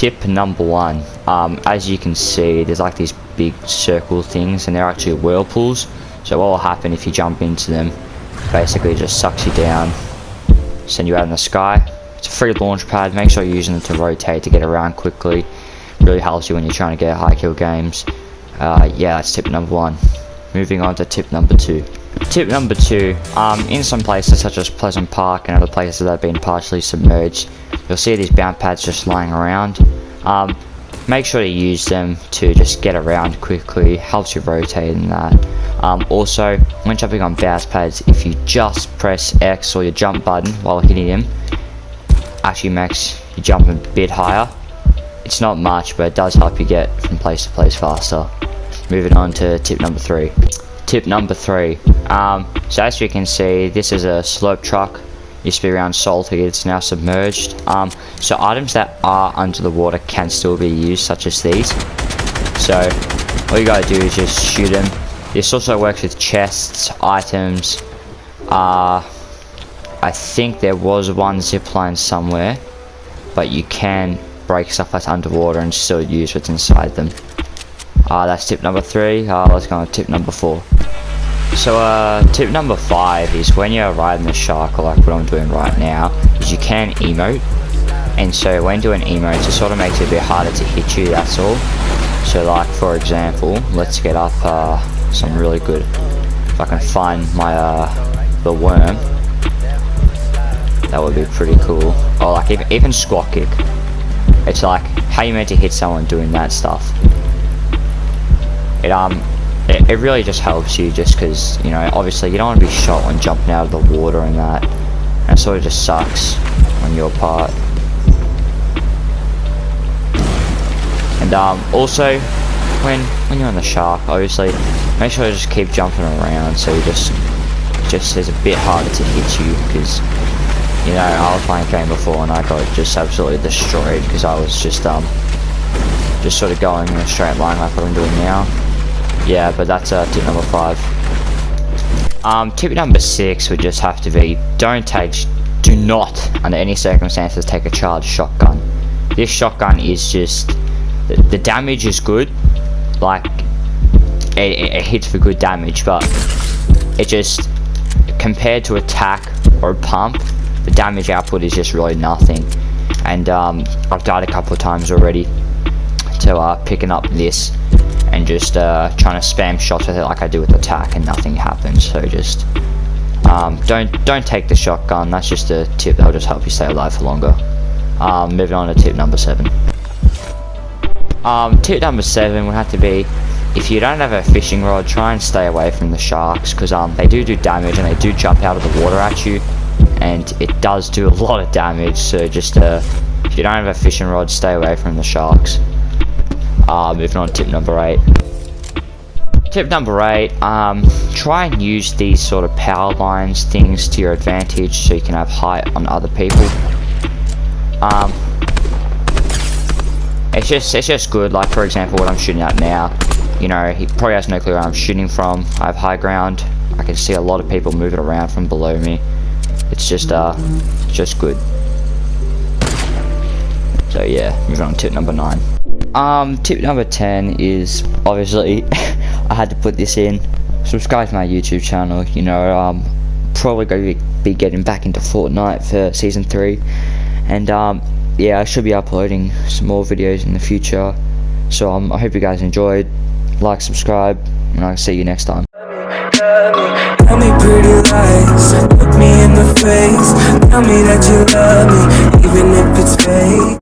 tip number 1. As you can see, there's like these big circle things, and they're actually whirlpools. So what will happen if you jump into them, basically it just sucks you down, send you out in the sky. It's a free launch pad. Make sure you're using it to rotate to get around quickly. Really helps you when you're trying to get high kill games. Yeah, that's tip number 1. Moving on to tip number 2. Tip number 2, in some places such as Pleasant Park and other places that have been partially submerged, you'll see these bounce pads just lying around. Make sure to use them to just get around quickly, helps you rotate and that. Also, when jumping on bounce pads, if you just press X or your jump button while hitting them, actually makes you jump a bit higher. It's not much, but it does help you get from place to place faster. Moving on to tip number 3. Tip number 3. So as you can see, this is a slope truck. Used to be around salty, it's now submerged. So items that are under the water can still be used, such as these. So all you gotta do is just shoot them. This also works with chests, items. I think there was one zipline somewhere, but you can break stuff that's underwater and still use what's inside them. That's tip number 3. Let's go on to tip number 4. So tip number 5 is when you're riding the shark, or like what I'm doing right now, is you can emote. And so when doing emotes, it sort of makes it a bit harder to hit you, that's all. So like for example, let's get up some really good, if I can find my the worm, that would be pretty cool. Or like even squat kick. It's like how you meant to hit someone doing that stuff. It really just helps you, just because, you know, obviously you don't want to be shot when jumping out of the water and that. And it sort of just sucks on your part. And also, when you're on the shark, obviously, make sure to just keep jumping around, so you just it's a bit harder to hit you, because, you know, I was playing a game before and I got just absolutely destroyed because I was just sort of going in a straight line like what I'm doing now. Yeah, but that's tip number 5. Tip number 6 would just have to be, do not under any circumstances take a charged shotgun. This shotgun is just, the damage is good, like it hits for good damage, but it just, compared to attack or a pump, the damage output is just really nothing. And I've died a couple of times already to picking up this and just trying to spam shots with it like I do with attack, and nothing happens. So just don't take the shotgun. That's just a tip that'll just help you stay alive for longer. Moving on to tip number 7. Tip number 7 would have to be, if you don't have a fishing rod, try and stay away from the sharks, because they do damage and they do jump out of the water at you, and it does do a lot of damage. So just if you don't have a fishing rod, stay away from the sharks. Moving on to tip number 8. Tip number 8, try and use these sort of power lines things to your advantage, so you can have height on other people. It's just good. Like for example, what I'm shooting at now, you know, he probably has no clue where I'm shooting from. I have high ground. I can see a lot of people moving around from below me. It's just good. So yeah, moving on to tip number 9. Tip number 10 is, obviously, I had to put this in. Subscribe to my YouTube channel. You know, probably going to be getting back into Fortnite for season 3, and yeah, I should be uploading some more videos in the future. So I hope you guys enjoyed. Like, subscribe, and I'll see you next time. Tell me pretty lies, look me in the face. Tell me that you love me, even if it's fake.